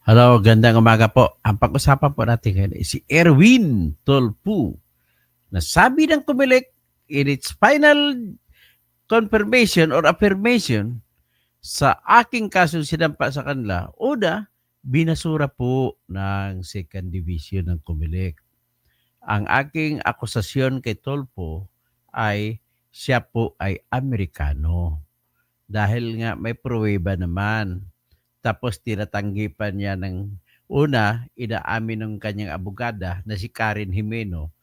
Hello, gandang umaga po. Ang pag-usapan po natin ngayon ay si Erwin Tulfo na sabi ng Comelec in its final confirmation or affirmation sa aking kaso sinampa sa kanila, una, binasura po ng second division ng Comelec. Ang aking akusasyon kay Tulfo ay siya po ay Amerikano. Dahil nga may pruweba naman. Tapos tinatanggi pa niya ng una, inaamin ng kanyang abogada na si Karen Jimeno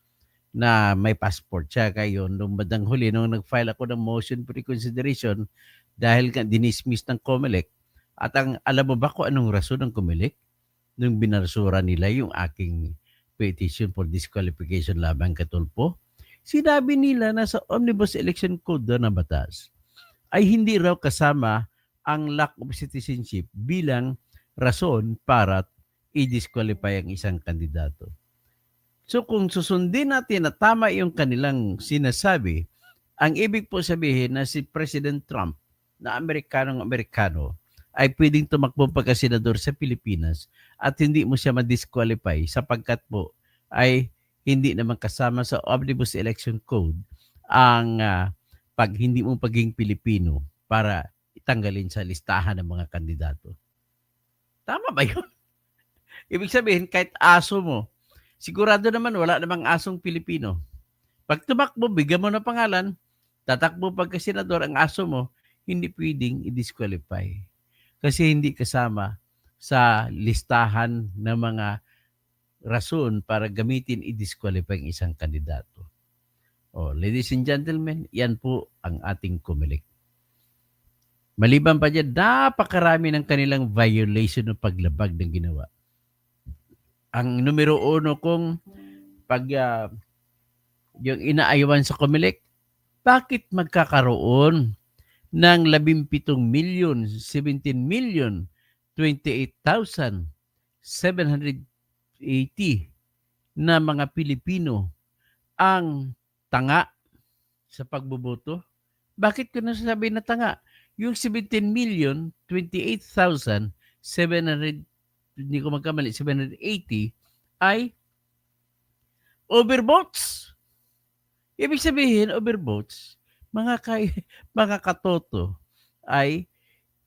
na may passport siya. Kaya yun, nung bandang huli, nung nag-file ako ng motion for reconsideration, dahil nga dinismiss ng COMELEC, at alam mo ba kung anong rason ng COMELEC? Nung binasura nila yung aking petition for disqualification laban kay Tulfo, sinabi nila na sa Omnibus Election Code daw na batas, ay hindi raw kasama ang lack of citizenship bilang rason para i-disqualify ang isang kandidato. So kung susundin natin na tama yung kanilang sinasabi, ang ibig po sabihin na si President Trump na Amerikanong-Amerikano ay pwedeng tumakbo pagka-senador sa Pilipinas at hindi mo siya ma-disqualify sapagkat po ay hindi naman kasama sa Omnibus Election Code ang pag hindi mo paging Pilipino para itanggalin sa listahan ng mga kandidato. Tama ba yun? Ibig sabihin, kahit aso mo, sigurado naman wala namang asong Pilipino. Pag tumakbo, bigyan mo ng pangalan, tatakbo pagka-senador, ang aso mo, hindi pwedeng i-disqualify. Kasi hindi kasama sa listahan ng mga rason para gamitin i-disqualify ang isang kandidato. Ladies and gentlemen, yan po ang ating COMELEC. Maliban pa dyan, napakarami ng kanilang violation ng paglabag ng ginawa. Ang numero uno kong yung inaayawan sa COMELEC, bakit magkakaroon ng 17,028,780 na mga Pilipino ang tanga sa pagboboto? Bakit ko nasasabi na tanga? Yung 17,028,700, hindi ko magkamali, 780 ay overvotes. Ibig sabihin, overvotes, mga katoto ay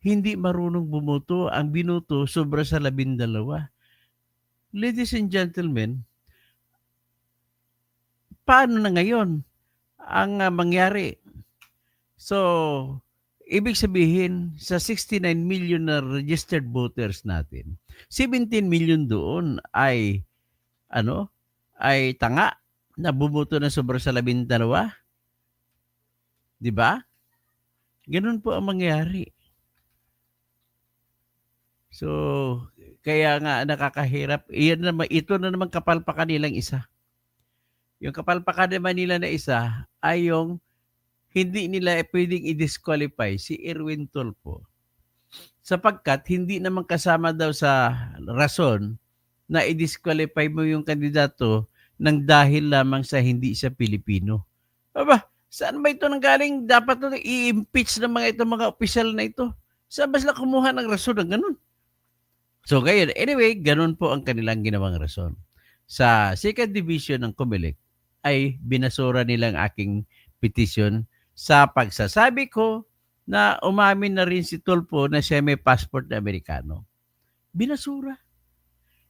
hindi marunong bumoto. Ang binoto sobra sa 12. Ladies and gentlemen, paano na ngayon ang mangyari? So, ibig sabihin, sa 69 million na registered voters natin, 17 million doon ay tanga na bumoto na sobra sa 12. Di ba? Ganun po ang mangyari. So, kaya nga nakakahirap. Ito na naman kapalpakan nilang isa. Yung kapalpakan naman nila na isa ay yung hindi nila pwedeng i-disqualify si Erwin Tulfo sapagkat hindi naman kasama daw sa rason na i-disqualify mo yung kandidato ng dahil lamang sa hindi siya Pilipino. Aba, saan ba ito nanggaling? Dapat ito i-impeach ng mga opisyal na ito. Saan ba sila kumuha ng rason ng ganun? So, ngayon, anyway, ganun po ang kanilang ginawang rason. Sa second division ng COMELEC ay binasura nilang aking petition sa pagsasabi ko na umamin na rin si Tulfo na siya may passport na Amerikano. Binasura.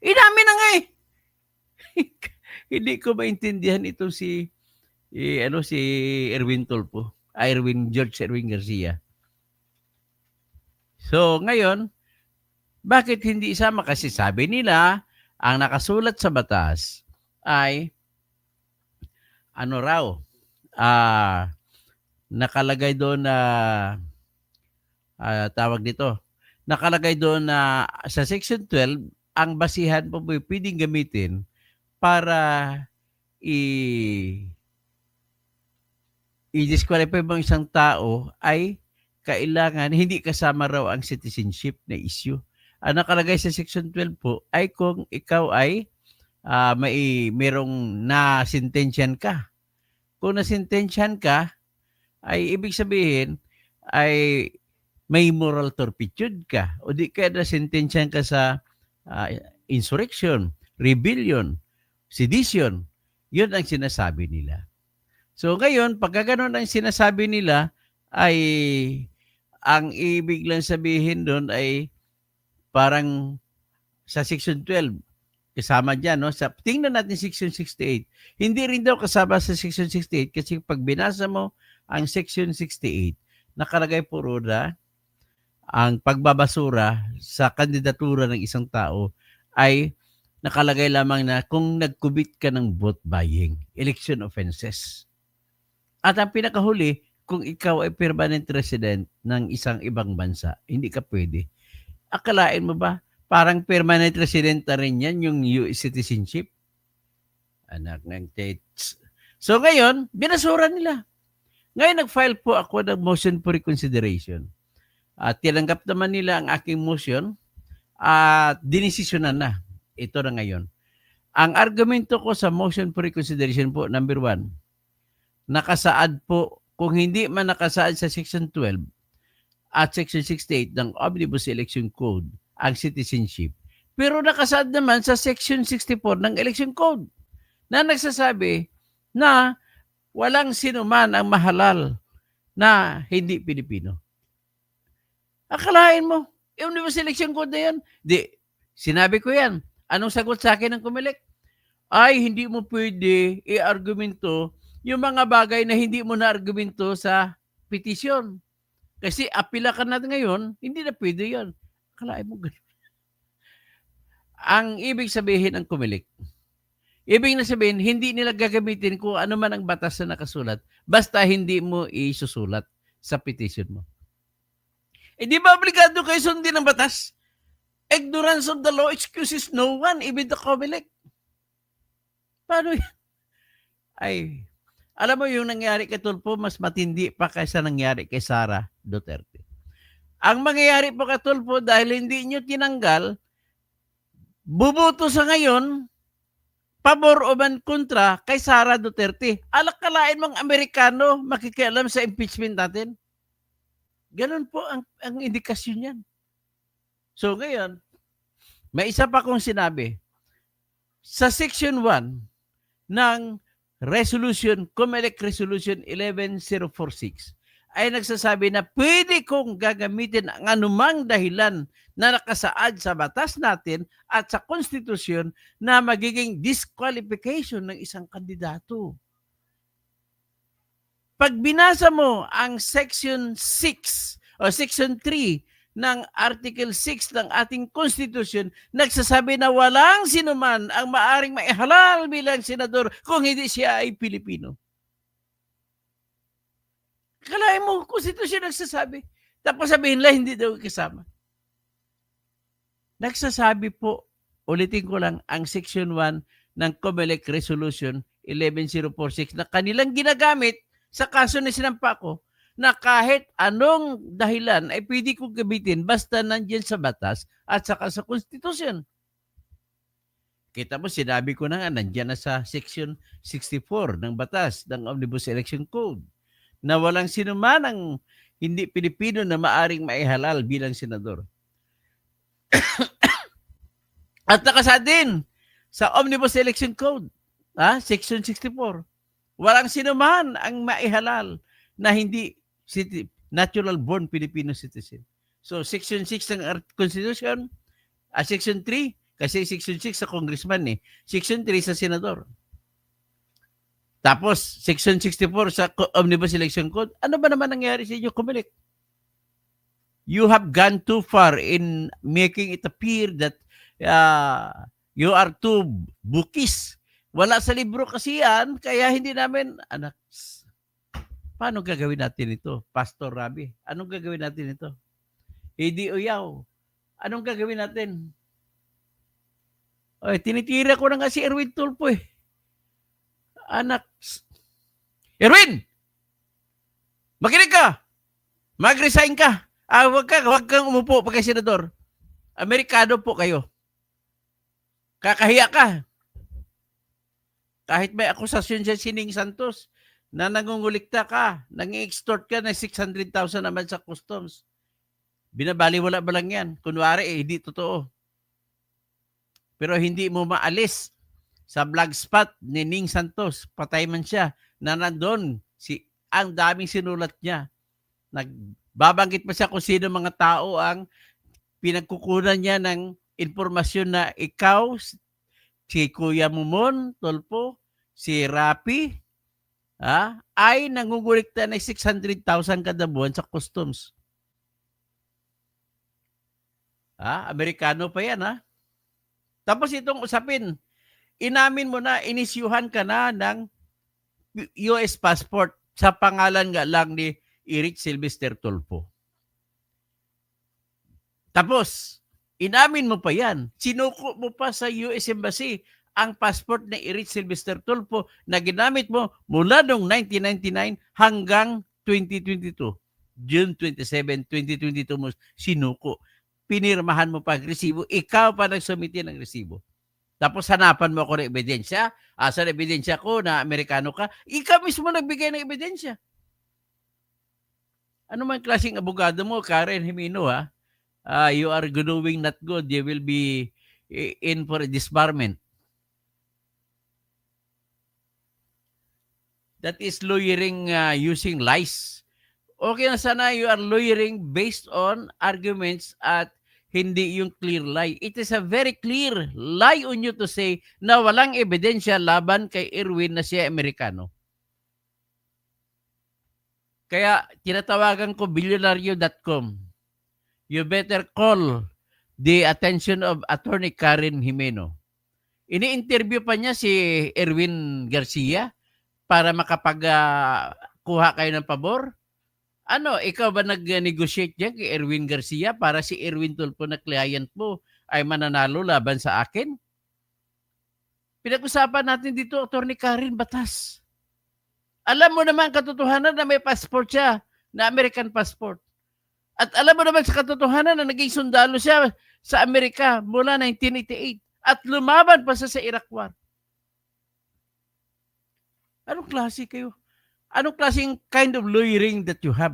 Inamin na nga eh. Hindi ko maintindihan ito si Erwin Tulfo. George Erwin Garcia. So, ngayon, bakit hindi isama? Kasi sabi nila, ang nakasulat sa batas ay nakalagay doon na nakalagay doon na sa Section 12, ang basihan po pwedeng gamitin para i-disqualify mo isang tao ay kailangan hindi kasama raw ang citizenship na issue. Ang nakalagay sa Section 12 po ay kung ikaw ay merong nasintensyan ka. Kung nasintensyan ka, ay ibig sabihin ay may moral turpitude ka o di kaya nasintensyan ka sa ah, insurrection, rebellion, sedition. Yun ang sinasabi nila. So ngayon, pagka ganun ang sinasabi nila, ay ang ibig lang sabihin doon ay parang sa Section 12, kasama dyan, no? Tingnan natin Section 68. Hindi rin daw kasama sa Section 68 kasi pag binasa mo ang Section 68, nakalagay po roon ang pagbabasura sa kandidatura ng isang tao ay nakalagay lamang na kung nagkubit ka ng vote buying, election offenses. At ang pinakahuli, kung ikaw ay permanent resident ng isang ibang bansa, hindi ka pwede. Akalain mo ba, parang permanent resident na rin yan, yung US citizenship? Anak ng tits. So ngayon, binasura nila. Ngayon nag-file po ako ng motion for reconsideration. At tinanggap naman nila ang aking motion at dinesisyonan na. Ito na ngayon. Ang argumento ko sa motion for reconsideration po, number 1, nakasaad po, kung hindi man nakasaad sa Section 12 at Section 68 ng Omnibus Election Code ang citizenship, pero nakasaad naman sa Section 64 ng Election Code na nagsasabi na walang sinuman ang mahalal na hindi Pilipino. Akalain mo, Omnibus Election Code na yan? Di, sinabi ko yan. Anong sagot sa akin ng Comelec? Ay, hindi mo pwede i-argumento yung mga bagay na hindi mo na-argumento sa petisyon. Kasi apila ka na ngayon, hindi na pwede yan. Akalain mo ganun. Ang ibig sabihin ng Comelec, ibig na sabihin, hindi nila gagamitin kung ano man ang batas na nakasulat, basta hindi mo isusulat sa petition mo. Eh di ba obligado kayo sundin ang batas? Ignorance of the law excuses no one, even the Comelec. Paano yan? Ay, alam mo yung nangyari kay Tulfo, mas matindi pa kaysa nangyari kay Sara Duterte. Ang mangyayari po kay Tulfo dahil hindi nyo tinanggal, bubuto sa ngayon, pabor o man kontra kay Sara Duterte. Alakalain mong Amerikano makikialam sa impeachment natin. Ganun po ang indikasyon yan. So ngayon, may isa pa kong sinabi. Sa Section 1 ng Resolution, Comelec Resolution 11046, ay nagsasabi na pwede kong gagamitin ang anumang dahilan na nakasaad sa batas natin at sa konstitusyon na magiging disqualification ng isang kandidato. Pag binasa mo ang Section 6 o Section 3 ng Article 6 ng ating Constitution, nagsasabi na walang sinuman ang maaring maihalal bilang senador kung hindi siya ay Pilipino. Kalahin mo, Constitution nagsasabi. Tapos sabihin lang, hindi daw kasama. Nagsasabi po, ulitin ko lang, ang Section 1 ng Comelec Resolution 11046 na kanilang ginagamit sa kaso na sinampa ko, na kahit anong dahilan ay pwede kong gamitin basta nandiyan sa batas at saka sa konstitusyon. Kita mo, sinabi ko na nga, nandiyan na sa Section 64 ng batas ng Omnibus Election Code na walang sinuman ang hindi Pilipino na maaring maihalal bilang senador. At nakasaad din sa Omnibus Election Code, Section 64, walang sinuman ang maihalal na hindi natural born Filipino citizen. So, Section 6 ng Constitution, Section 3, kasi Section 6 sa congressman Section 3 sa senador. Tapos, Section 64 sa Omnibus Election Code, ano ba naman nangyari sa inyo, Comelec? You have gone too far in making it appear that you are too bookish. Wala sa libro kasi yan, kaya hindi namin, anak, paano gagawin natin ito? Pastor Rabi, anong gagawin natin ito? Hindi Uyaw, anong gagawin natin? Oy, tinitira ko na nga si Erwin Tulfo Anak, Erwin! Makinig ka! Mag-resign ka! Wag kang umupo pagka senador. Amerikano po kayo. Kakahiya ka. Kahit may akusasyon siya si Ning Santos na nangungulikta ka, nang-extort ka ng 600,000 naman sa customs. Binabaliwala ba lang yan? Kunwari, hindi totoo. pero hindi mo maalis sa black spot ni Ning Santos. Patay man siya na nandun. Ang daming sinulat niya. Nagbabanggit pa siya kung sino mga tao ang pinagkukunan niya ng informasyon na ikaw, si Kuya Mumon, Tolpo, si Rapi, ay nangungulikta ng 600,000 kada buwan sa customs. Amerikano pa yan, Tapos itong usapin, inamin mo na, inisyuhan ka na ng US passport sa pangalan nga lang ni Eric Sylvester Tulfo. Tapos, inamin mo pa yan. Sinuko mo pa sa US Embassy ang passport ni Eric Sylvester Tulfo na ginamit mo mula noong 1999 hanggang 2022. June 27, 2022 mo sinuko. Pinirmahan mo pa ang resibo. Ikaw pa nagsumiti ng resibo. Tapos hanapan mo ako ng ebidensya. Asa na ebidensya ko na Amerikano ka? Ikaw mismo nagbigay ng ebidensya. Ano man klaseng abogado mo, Karen Jimeno, you are doing not good. You will be in for a disbarment. That is lawyering using lies. Okay na sana you are lawyering based on arguments at hindi yung clear lie. It is a very clear lie on you to say na walang ebidensya laban kay Erwin na siya Amerikano. Kaya tinatawagan ko billionario.com. You better call the attention of Attorney Karen Jimeno. Ini-interview pa niya si Erwin Garcia para makapag-kuha kayo ng pabor. Ikaw ba nag-negotiate niya kay Erwin Garcia para si Erwin Tulfo na client mo ay mananalo laban sa akin? Pinag-usapan natin dito, Attorney Karen, batas. Alam mo naman katotohanan na may passport siya, na American passport. At alam mo naman sa katotohanan na naging sundalo siya sa Amerika mula 1988 at lumaban pa sa Iraq War. Anong klase kayo? Anong klaseng kind of lawyering that you have?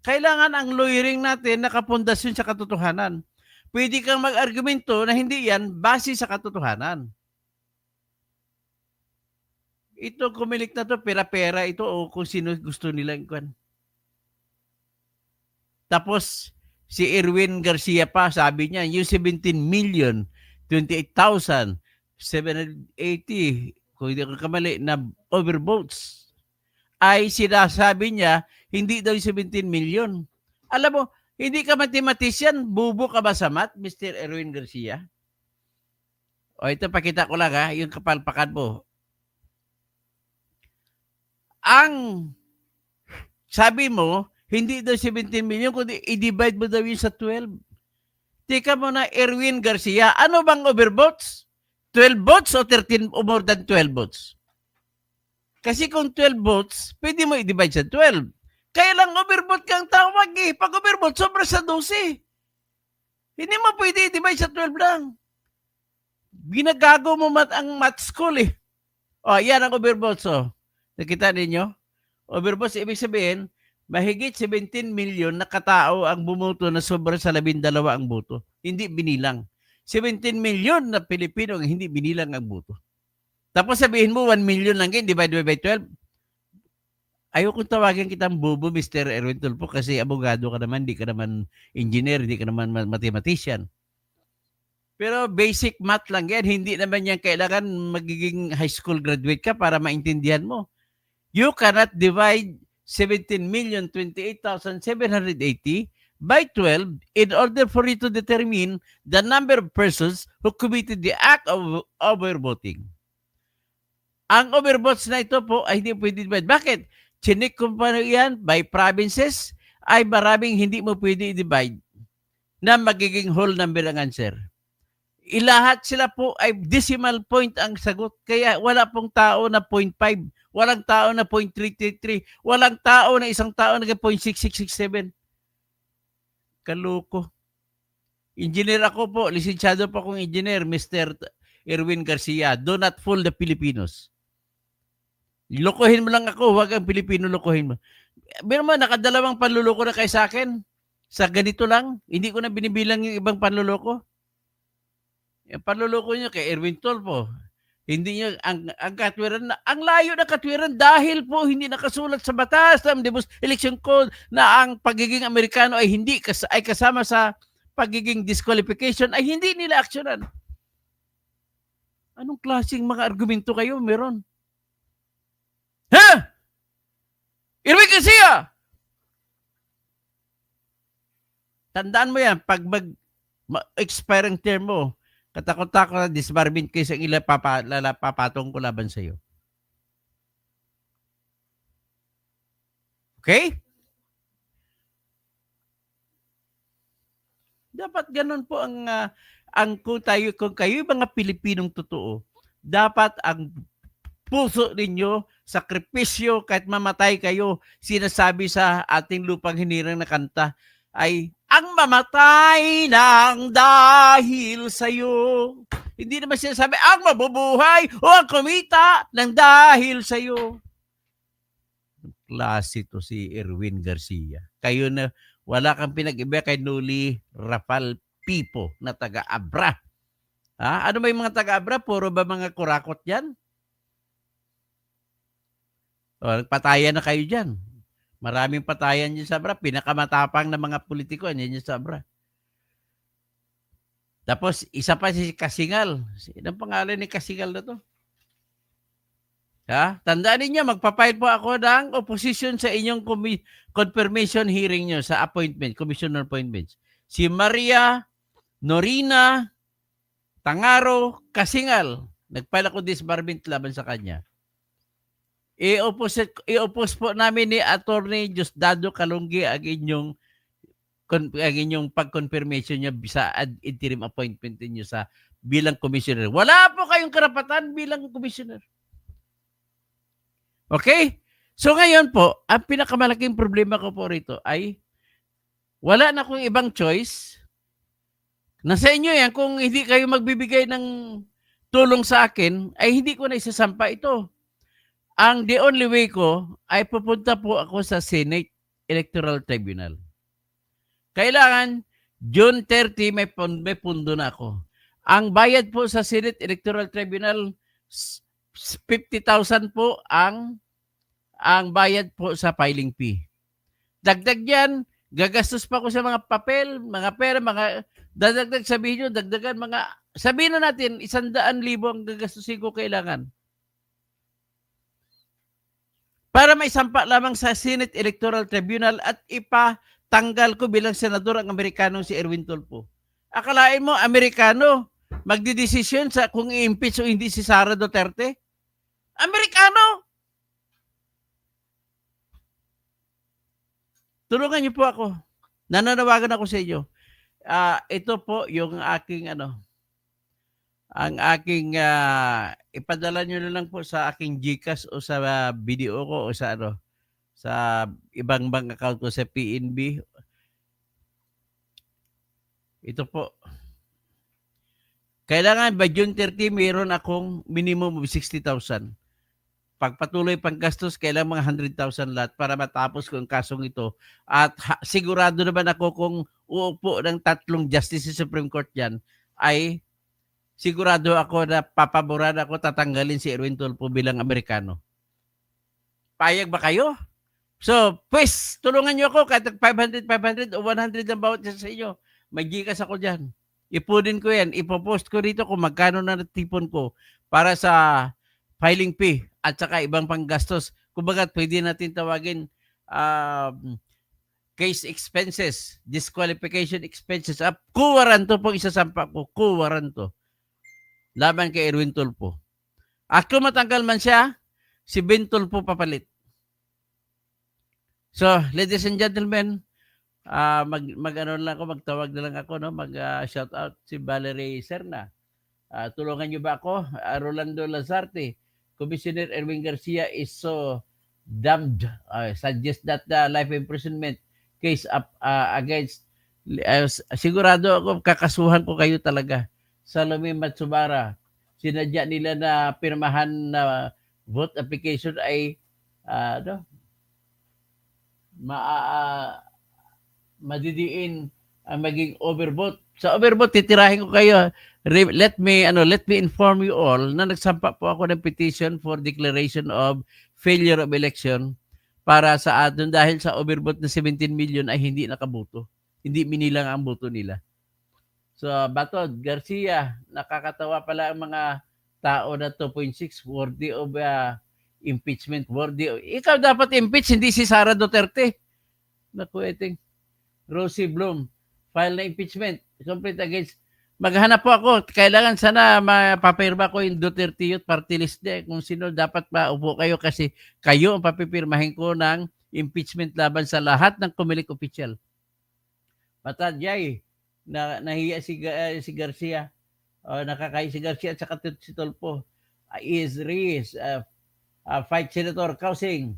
Kailangan ang lawyering natin nakapundasyon sa katotohanan. Pwede kang mag-argumento na hindi yan base sa katotohanan. Ito, kumilik na to, pera-pera ito o kung sino gusto nilang ikwan. Tapos, si Erwin Garcia pa, sabi niya, yung 17,028,780, kung hindi ko kamali, na overvotes, ay sinasabi niya, hindi daw 17 million. Alam mo, hindi ka mathematician, bubo ka ba sa math, Mr. Erwin Garcia? O ito, pakita ko lang yung kapalpakan mo. Ang sabi mo, hindi daw 17 million, kundi i-divide mo daw yun sa 12. Tika mo na, Erwin Garcia, ano bang overvotes? 12 votes o 13 o more than 12 votes? Kasi kung 12 votes, pwede mo i-divide sa 12. Kaya lang overvote kang tawag Pag overvote, sobra sa 12. Hindi mo pwede i-divide sa 12 lang. Ginagago mo ang math school yan ang overvotes. Nakita ninyo? Overvotes, ibig sabihin, mahigit 17 million na katao ang bumoto na sobra sa 12 ang boto. Hindi binilang. 17 million na Pilipino ang hindi binilang ang boto. Tapos sabihin mo, 1 million lang kayo, divide by 12. Ayokong tawagin kitang bobo, Mr. Erwin Tulfo, kasi abogado ka naman, di ka naman engineer, di ka naman mathematician. Pero basic math lang yan. Hindi naman yan kailangan magiging high school graduate ka para maintindihan mo. You cannot divide 17,028,780 by 12 in order for you to determine the number of persons who committed the act of overvoting. Ang overvotes na ito po ay hindi pwede divide. Bakit? Chinik ko pa yan by provinces ay maraming hindi mo pwede i-divide na magiging whole number ang answer. Ilahat sila po ay decimal point ang sagot. Kaya wala pong tao na 0.5. Walang tao na 0.333. Walang tao na isang tao na 0.6667. Kaloko. Engineer ako po. Lisensyado po akong engineer, Mr. Erwin Garcia. Do not fool the Filipinos. Lokohin mo lang ako, huwag ang Pilipino lokohin mo. Pero mo, nakadalawang panluloko na kayo sa akin. Sa ganito lang, hindi ko na binibilang yung ibang panluloko. Yung panluloko niyo kay Erwin Tulfo. Hindi niya ang katwiran na ang layo ng katwiran dahil po hindi nakasulat sa batas ng Omnibus Election Code na ang pagiging Amerikano ay hindi ay kasama sa pagiging disqualification ay hindi nila aksyonan. Anong klaseng mga argumento kayo meron? Ha? Erwin Garcia! Tandaan mo yan, pag expiring term mo, katakot-takot na disbarbin kayo sa ila papatong ko laban sa'yo. Okay? Dapat ganun po ang kung kayo mga Pilipinong totoo, dapat ang puso ninyo, sakripisyo, kahit mamatay kayo, sinasabi sa ating lupang hinirang na kanta, ay ang mamatay ng dahil sa'yo. Hindi naman sinasabi, ang mabubuhay o ang kumita ng dahil sa'yo. Klase to si Erwin Garcia. Kayo na, wala kang pinag-iba kay Noli Rapal Pipo na taga-Abra. Ha? Ano ba yung mga taga-Abra? Puro ba mga kurakot yan? O, nagpatayan na kayo dyan. Maraming patayan dyan sa Abra. Pinakamatapang na mga politiko yan dyan sa Abra. Tapos, isa pa si Kasingal. Sinang pangalan ni Kasingal na to? Ha? Tandaan ninyo, magpapile po ako ng opposition sa inyong confirmation hearing nyo sa appointment, commissioner appointments. Si Maria Norina Tangaro Kasingal. Nagpile ako disbarment laban sa kanya. I-oppose po namin ni Attorney Diosdado Calunggi ang inyong pag-confirmation niya sa interim appointment niyo sa bilang commissioner. Wala po kayong karapatan bilang commissioner. Okay? So ngayon po, ang pinakamalaking problema ko po rito ay wala na akong ibang choice. Nasa inyo yan, kung hindi kayo magbibigay ng tulong sa akin, ay hindi ko na isasampa ito. Ang the only way ko ay pupunta po ako sa Senate Electoral Tribunal. Kailangan, June 30, may pundo na ako. Ang bayad po sa Senate Electoral Tribunal, 50,000 po ang bayad po sa filing fee. Dagdag yan, gagastos pa ko sa mga papel, mga pera, mga dadagdag sabihin nyo, dagdagan sabihin na natin, 100,000 ang gagastusin ko kailangan. Para may sampa lamang sa Senate Electoral Tribunal at ipatanggal ko bilang senador ang Amerikano si Erwin Tulfo. Akalain mo, Amerikano, magdidesisyon sa kung i-impeach o hindi si Sara Duterte? Amerikano! Tulungan niyo po ako. Nananawagan ako sa inyo. Ito po yung aking ang aking ipadala niyo na lang po sa aking GCash o sa video ko o sa sa ibang bank account ko sa PNB. Ito po. Kailangan by June 30 mayroon akong minimum of 60,000. Pagpatuloy pang gastos, kailangan mga 100,000 lahat para matapos ko ang kasong ito. At sigurado naman ako kung uupo ng 3 justice sa Supreme Court yan, ay sigurado ako na papaboran ako tatanggalin si Erwin Tulfo bilang Amerikano. Payag ba kayo? So, pues, tulungan nyo ako kahit 500 o 100 ang bawat isa sa inyo. May GCash ako dyan. Ipunin ko yan. Ipopost ko rito kung magkano na natipon ko para sa filing fee at saka ibang panggastos. Kumbaga, pwede natin tawagin case expenses, disqualification expenses. Kuwaranto pong isasampa ko. Kuwaranto. Laban kay Erwin Tulfo. At kung matanggal man siya, si Ben Tulfo papalit. So, ladies and gentlemen, magtawag na lang ako, no? Shout out si Valerie Serna. Tulungan niyo ba ako? Rolando Lazarte. Commissioner Erwin Garcia is so damned. Suggest that the life imprisonment case against sigurado ako kakasuhan ko kayo talaga. Salome Matsubara. Sinadya nila na pirmahan na vote application ay madidiin ang maging overvote Sa overvote, titirahin ko kayo. Let me inform you all na nagsampa po ako ng petition for declaration of failure of election para sa atin dahil sa overvote na 17 million ay hindi nakaboto. Hindi minilang ang boto nila. So, Batod, Garcia, nakakatawa pala ang mga tao na 2.6 worthy of impeachment. Ikaw dapat impeach, hindi si Sara Duterte. Naku, eting Rosie Bloom, file na impeachment. Complete against. Maghanap po ako. Kailangan sana mapapirma ko yung Duterte Youth Party List niya. Kung sino dapat maupo kayo kasi kayo ang papipirmahin ko ng impeachment laban sa lahat ng Comelec official. Patadyay, nahiya si Garcia. Nakakahiya si Garcia at saka si Tolpo. Is Riz, Fight Senator Kausing,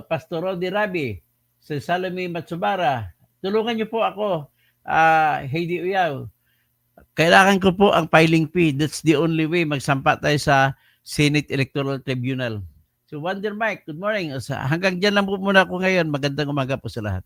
Pastor Rodi Rabi, si Salome Matsubara. Tulungan niyo po ako, Heidi Uyaw. Kailangan ko po ang filing fee. That's the only way magsampa tayo sa Senate Electoral Tribunal. So Wonder Mike, good morning. Hanggang dyan lang po muna ako ngayon. Magandang umaga po sa lahat.